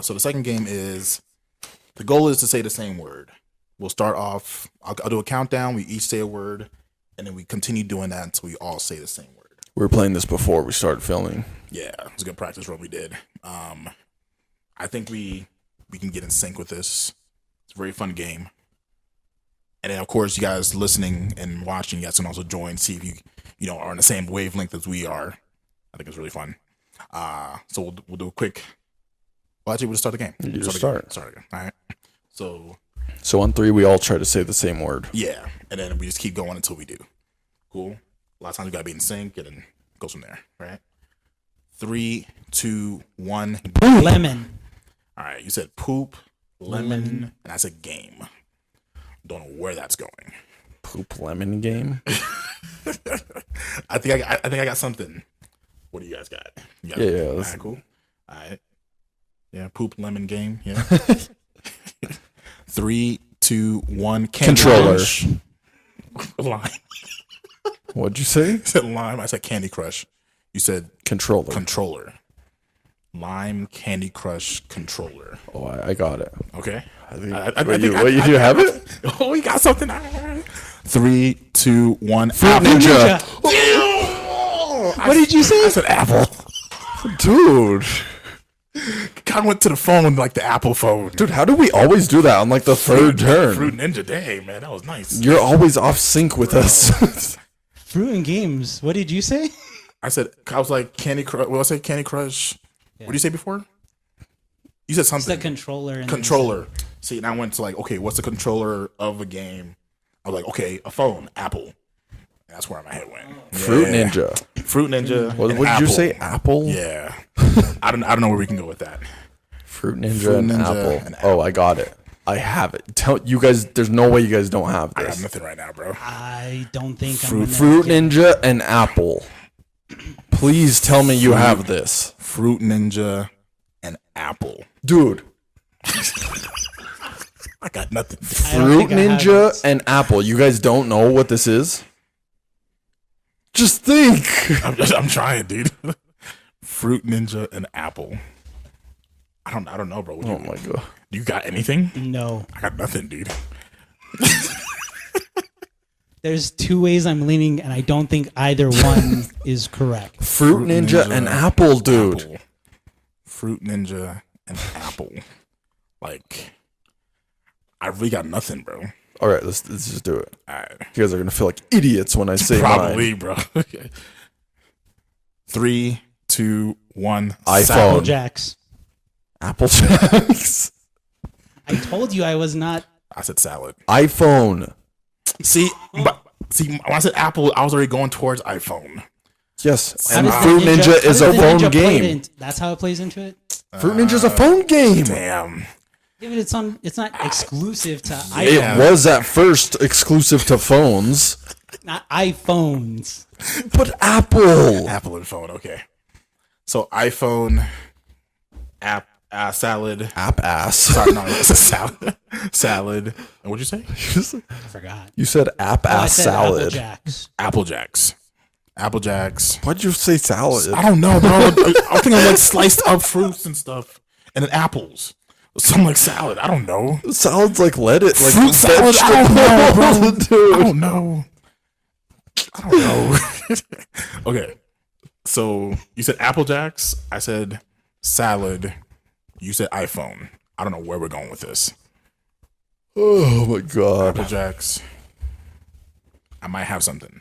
So the second game is, the goal is to say the same word. We'll start off, I'll do a countdown. We each say a word, and then we continue doing that until we all say the same word. We were playing this before we started filming. Yeah, it was a good practice run we did. I think we can get in sync with this. It's a very fun game. And then, of course, you guys listening and watching, you guys can also join, see if you are on the same wavelength as we are. I think it's really fun. So we'll do a quick. Well, actually, we'll start the game. You just start. Start again. All right. So on 3, we all try to say the same word. Yeah, and then we just keep going until we do. Cool. A lot of times we gotta be in sync, and then it goes from there. Right. 3, 2, 1. Lemon. All right. You said poop, lemon, and I said game. Don't know where that's going. Poop lemon game. I think I got something. What do you guys got? You got Yeah. All right, cool. All right. Yeah, poop lemon game. Yeah. 3, 2, 1. Controller. Crush. Lime. What'd you say? You said lime. I said Candy Crush. You said Controller. controller. Lime Candy Crush controller. Oh, I got it. Okay. Wait, do you have it? Oh, we got something. 3, 2, 1. Fruit Apple. Ninja. What did you say? I said apple. Dude. Kind of went to the phone like the Apple phone. Dude, how do we always do that on like the third turn? Fruit Ninja Day, man. That was nice. You're always off sync with us. Fruit and games. What did you say? I was like Candy Crush. Well, I said Candy Crush. Yeah. What did you say before? You said It's something. the controller. And Controller. See, and I went to like, okay, what's the controller of a game? I was like, okay, a phone, Apple. And that's where my head went. Fruit Yeah. Ninja. Fruit Ninja. What and did you Apple. say? Apple? Yeah. I don't know where we can go with that. Fruit Ninja, Fruit and, Ninja Apple. and Oh, I got it. I have it. Tell you guys, there's no way you guys don't have I got this. nothing right now, bro. I don't think Fruit Ninja and Apple. Please tell me you have this. Fruit Ninja and Apple. Dude, I got nothing. Fruit Ninja and Apple. You guys don't know what this is? Just think. I'm trying, dude. Fruit Ninja and Apple. I don't know, bro. Oh my god. You got anything? No. I got nothing, dude. There's two ways I'm leaning, and I don't think either one is correct. Fruit Ninja and Apple, dude. Apple. Fruit Ninja and Apple. Like, I really got nothing, bro. All right, let's just do it. All right. You guys are gonna feel like idiots when I say Probably, mine. bro. Okay. 3, 2, 1. iPhone. Apple Jacks. Apple Jacks. I told you I was not. I said salad. iPhone. See, when I said Apple, I was already going towards iPhone. Yes, How and does the Fruit Ninja is how a does the phone Ninja play it game. that's how it plays into it. Fruit Ninja's a phone game. Damn. Yeah, but it's not exclusive to It iPhone, was at first exclusive to phones, not iPhones. but Apple. Apple and phone. Okay. So iPhone, salad. App ass. Sorry, no, it's a salad. Salad. And what'd you say? I forgot. You said app Oh, I ass said salad. Apple Jacks. Apple Jacks. Apple Jacks. Why'd you say salad? I don't know, bro. I think I like sliced up fruits and stuff, and then apples. Something like salad. I don't know. Salad's like lettuce, like Fruit salad. I don't know, bro. Dude. I don't know. I don't know. Okay. So you said Apple Jacks. I said salad. You said iPhone. I don't know where we're going with this. Oh my god. Apple Jacks. I might have something.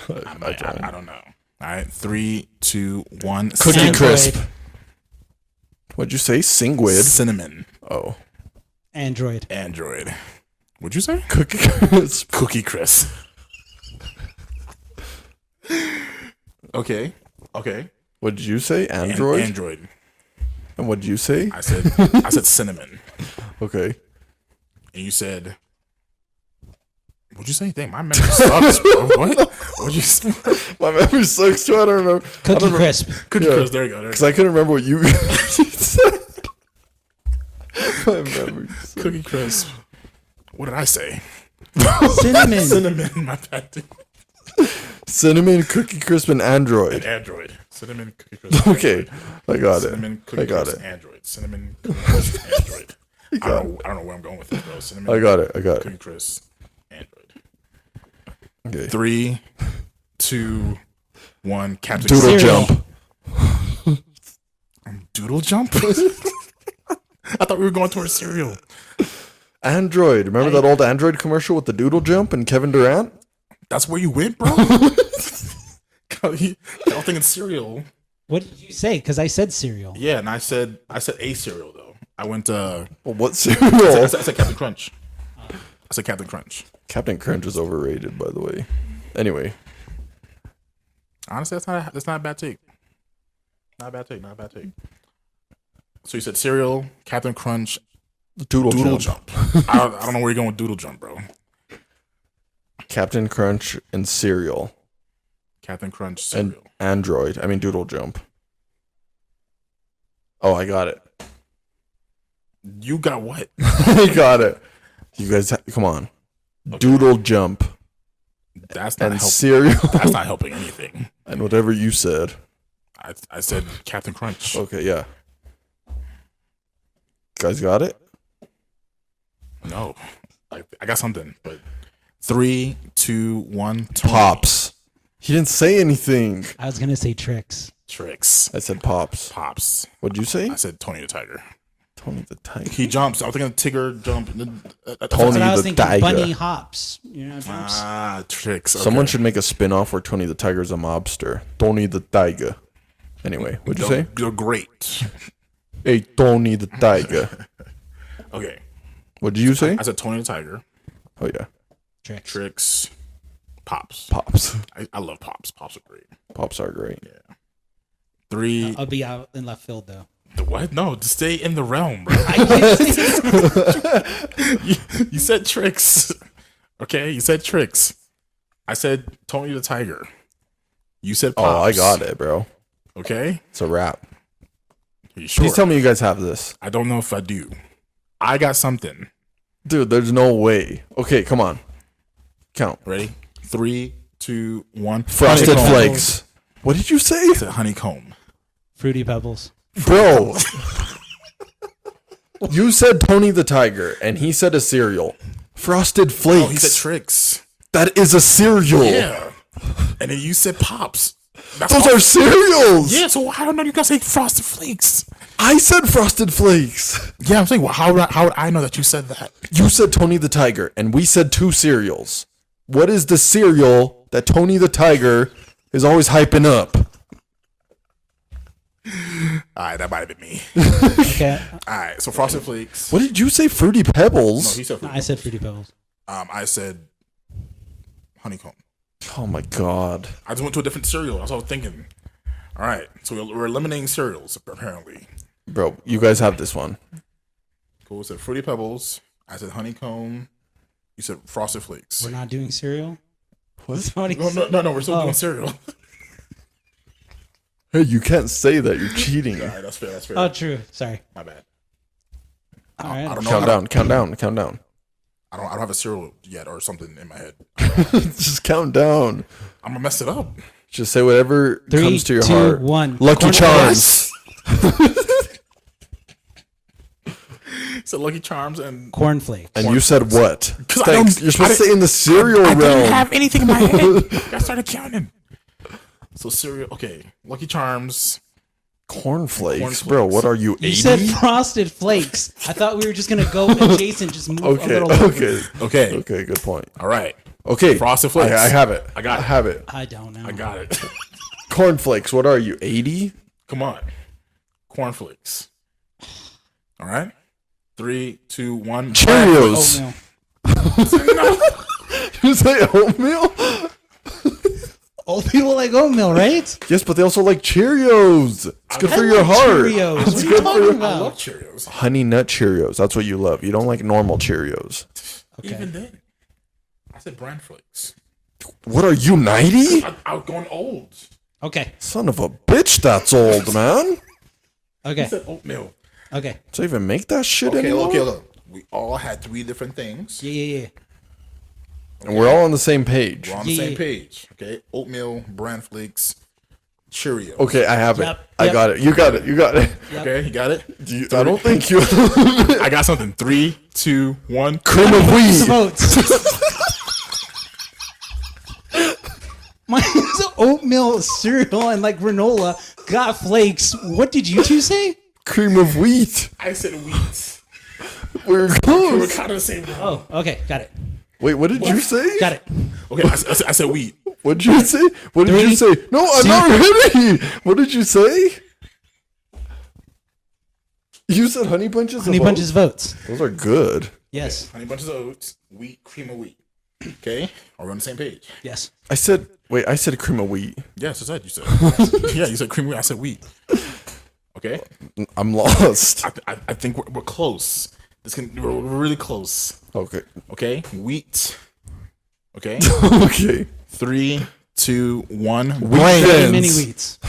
I don't know. All right. 3, 2, 1. Cookie Android. Crisp. What'd you say? Singwid. Cinnamon. Oh. Android. Android. What'd you say? Cookie Crisp. Cookie Crisp. Okay. What'd you say? Android? Android. And what'd you say? I said cinnamon. Okay. And you said, what'd you say? Dang, my memory sucks, bro. What? What'd you say? My memory sucks too. I don't remember. Cookie Crisp. Cookie Yeah. Crisp. There you go. Because I couldn't remember what you said. My memory sucks. Cookie Crisp. What did I say? Cinnamon. Cinnamon. My bad. Dude. Cinnamon, Cookie Crisp, and Android. Android. Cinnamon, Cookie Crisp. Okay. Android. I got it. Cinnamon, Cookie I got Crisp, it. Android. Cinnamon, Cookie Crisp, Android. I don't know where I'm going with this, bro. Cinnamon, I got it. Cookie Crisp, Android. Okay. 3, 2, 1. Captain Doodle Cereal. Jump. Doodle Jump? I thought we were going towards cereal. Android. Remember that old Android commercial with the Doodle Jump and Kevin Durant? That's where you went, bro? I don't think it's cereal. What did you say? Because I said cereal. Yeah, and I said a cereal, though. I went Well, what I cereal? said Captain Crunch. I said Captain Crunch. Captain Crunch is overrated, by the way. Anyway. Honestly, that's not a bad take. Not a bad take. So you said cereal, Captain Crunch, Doodle Jump. I don't know where you're going with Doodle Jump, bro. Captain Crunch and cereal. Captain Crunch And cereal. Android. I mean Doodle Jump. Oh, I got it. You got what? I got it. You guys, come on. Okay. Doodle Jump That's not and helping. cereal That's not helping anything. and whatever you said. I said Captain Crunch. Okay, yeah. Guys got it? No, I got something. But 3, 2, 1. Pops. He didn't say anything. I was gonna say tricks. Tricks. I said Pops. Pops. What'd you say? I said Tony the Tiger. Tony the Tiger. He jumps. I was thinking Tigger jump. Tony That's what I was the thinking. Tiger. Bunny hops. You know, jumps. Tricks. Okay. Someone should make a spin-off where Tony the Tiger's a mobster. Tony the Tiger. Anyway, what'd you say? You're great. Hey, Tony the Tiger. Okay. What did you say? I said Tony the Tiger. Oh, yeah. Tricks. Pops. Pops. I love Pops. Pops are great. Pops are great. Yeah. 3. I'll be out in left field though. What? No, to stay in the realm, bro. You said tricks. Okay, you said tricks. I said Tony the Tiger. You said Pops. Oh, I got it, bro. Okay? It's a wrap. Are you sure? Please tell me you guys have this. I don't know if I do. I got something. Dude, there's no way. Okay, come on. Count. Ready? 3, 2, 1. Frosted Honeycomb. Flakes. What did you say? I said honeycomb. Fruity Pebbles. Bro. You said Tony the Tiger, and he said a cereal. Frosted Flakes. Oh, he said tricks. That is a cereal. Yeah. And then you said Pops. That's Those are cereals. Yeah, so I don't know. You guys say Frosted Flakes. I said Frosted Flakes. Yeah, I'm saying, well, how would I know that you said that? You said Tony the Tiger, and we said 2 cereals. What is the cereal that Tony the Tiger is always hyping up? All right, that might have been me. Okay. All right, so Frosted Flakes. What did you say? Fruity No, Pebbles? he said I said Fruity Pebbles. I said honeycomb. Oh my god. I just went to a different cereal. That's what I was thinking. All right, so we're eliminating cereals, apparently. Bro, you guys have this one. Cool. Said Fruity Pebbles. I said honeycomb. You said Frosted Flakes. We're not doing cereal. What? No, we're still doing cereal. Hey, you can't say that. You're cheating. All right, that's fair. Oh, true. Sorry. My bad. All right. I don't know. Count down. I don't have a cereal yet or something in my head. Just count down. I'm gonna mess it up. Just say whatever 3, comes to your 2, heart. 1. Lucky Charms. So Lucky Charms and Cornflakes. And you said what? 'Cause I Thanks. don't- You're supposed I to stay in the cereal I realm. didn't have anything in my head. I started counting. So cereal. Okay, Lucky Charms. Cornflakes, bro. What are you? You 80? said Frosted Flakes. I thought we were just gonna go adjacent, just move a Okay. little. over. Okay. Okay. Good point. All right. Okay. Frosted Flakes. I have it. I got it. I have it. I don't know. I got it. Cornflakes. What are you? 80? Come on. Cornflakes. All right. 3, 2, 1. Cheerios. Oatmeal. You say oatmeal? Old people like oatmeal, right? Yes, but they also like Cheerios. It's good I for your like heart. Cheerios. It's What are you good for talking your I about? love Cheerios. Honey Nut Cheerios. That's what you love. You don't like normal Cheerios. Okay. Even then, I said bran flakes. What are you, 90? I was going old. Okay. Son of a bitch, that's old, man. I Okay. said oatmeal. Okay. Do they even make that shit Okay, anymore? look. We all had 3 different things. Yeah. And we're all on the same page. We're on the Yeah. same page. Okay, oatmeal, bran flakes, Cheerios. Okay, I have it. Yep, I yep. got it. You got it. You got it. Okay, you got it. I don't think you. I got something. 3, 2, 1. Cream of wheat. Votes. Mine was oatmeal cereal and like granola. Got flakes. What did you two say? Cream of wheat. I said wheat. We're We were close. kind of the same. Thing. Oh, okay. Got it. Wait, what did you say? Got it. Okay, I said wheat. What did you say? What did you 3, say? No, I'm not ready. What did you say? You said honey bunches. Honey of bunches oats? votes. Those are good. Yes. Honey bunches of oats, wheat, cream of wheat. Okay, are we on the same page? Yes. I said. Wait, I said cream of wheat. Yes, that's what you said. Yeah, you said cream of wheat. I said wheat. Okay, I'm lost. I think we're close. We're really close. Okay. Okay, wheat. Okay, Okay. 3, 2, 1. Wheat thins. Mini wheats.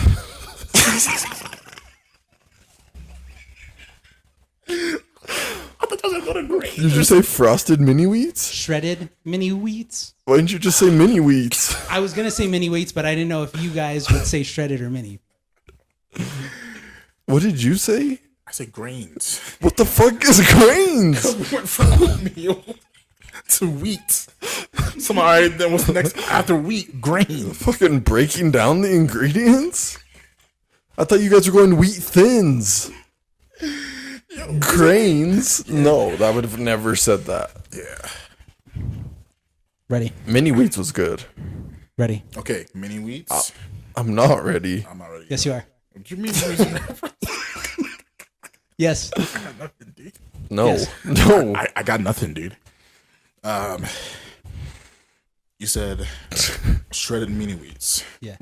I thought that was going to great. Did you say frosted mini wheats? Shredded mini wheats. Why didn't you just say mini wheats? I was gonna say mini wheats, but I didn't know if you guys would say shredded or mini. What did you say? I said grains. What the fuck is grains? We went from oatmeal to wheat. So, all right, then what's the next after wheat? Grain. Fucking breaking down the ingredients? I thought you guys were going wheat thins. Yo, Grains? No, that would have never said that. Yeah. Ready. Mini wheats was good. Ready. Okay, mini wheats. I'm not ready. I'm not ready. Yes, you are. What do you mean? Wheats? Yes. I got nothing, dude. No. Yes. No. I got nothing, dude. You said shredded mini wheats. Yeah.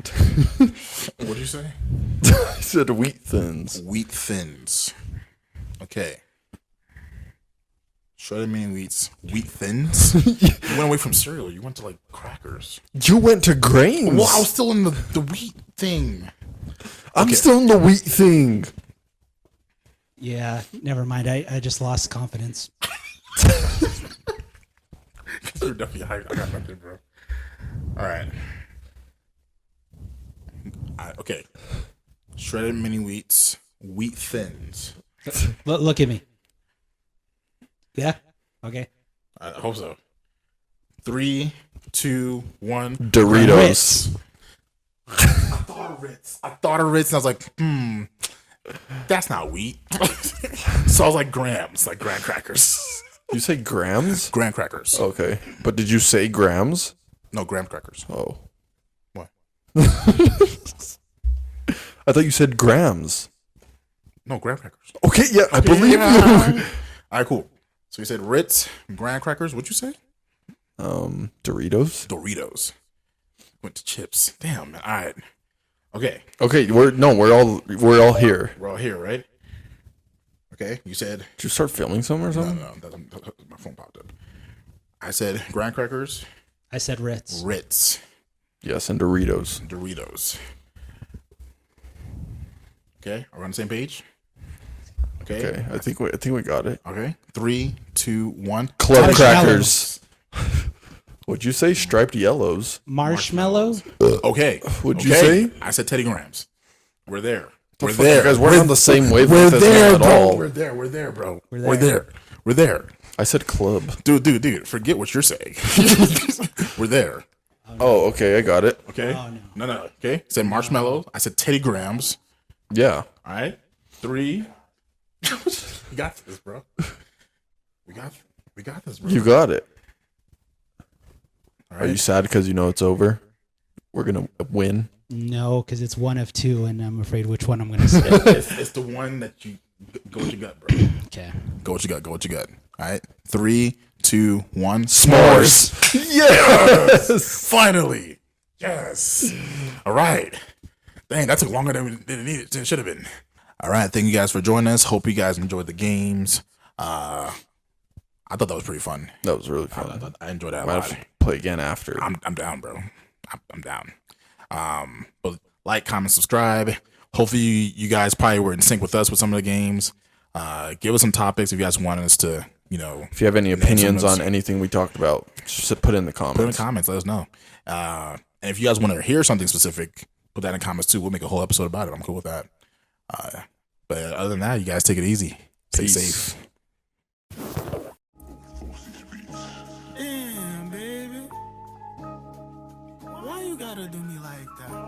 What did you say? I said wheat thins. Wheat thins. Okay. Shredded mini wheats. Wheat thins? You went away from cereal. You went to like crackers. You went to grains. Well, I was still in the wheat thing. I'm Okay. still in the wheat thing. Yeah. Never mind. I just lost confidence. You're definitely high. I got nothing, bro. All right. Okay. Shredded mini wheats. Wheat thins. Look at me. Yeah. Okay. I hope so. 3, 2, 1. Doritos. Ritz. I thought of Ritz, and I was like, that's not wheat. So I was like, grams, like graham crackers. You say grams? Graham crackers. Okay. But did you say grams? No, graham crackers. Oh. What? I thought you said grams. No, graham crackers. Okay, yeah, I believe you. All right, cool. So you said Ritz, graham crackers. What'd you say? Doritos? Doritos. Went to chips. Damn, man. All right. Okay. Okay, we're all here. We're all here, right? Okay. You said Did you start filming something or something? no. My phone popped up. I said graham crackers, I said Ritz. Ritz, Yes, and Doritos. Doritos. Okay, are we on the same page? Okay. Okay, I think we got it. Okay. 3, 2, 1. Club Marshmallows. crackers. What'd you say? Striped yellows. Marshmallow. Okay. What'd you say? I said Teddy Grahams. We're there. We're Fuck, there. You guys weren't on the same wavelength We're as there, me at bro. all. We're there, bro. We're there. We're there. I said club. Dude, forget what you're saying. We're there. Oh, okay, I got it. Okay? Oh, No. Okay? I said marshmallow. I said Teddy Grahams. Yeah. All right? 3. We got this, bro. We got this, bro. You got it. All Are you right? sad because you know it's over? We're gonna win. No, because it's one of two, and I'm afraid which one I'm going to say. It's the one that you go with your gut, bro. Okay. Go with your gut. All right? 3, 2, 1. S'mores. Yes. Finally. Yes. All right. Dang, that took longer than it should have been. All right. Thank you guys for joining us. Hope you guys enjoyed the games. I thought that was pretty fun. That was really fun. I enjoyed that a Might lot. have to play again after. I'm down, bro. I'm down. But like, comment, subscribe. Hopefully you guys probably were in sync with us with some of the games. Give us some topics if you guys want us to, If you have any opinions on anything we talked about, just put it in the comments. put in the comments, let us know. And if you guys want to hear something specific, put that in comments too. We'll make a whole episode about it. I'm cool with that. But other than that, you guys take it easy. Stay Peace. safe. Damn, baby. Why you gotta do me like that?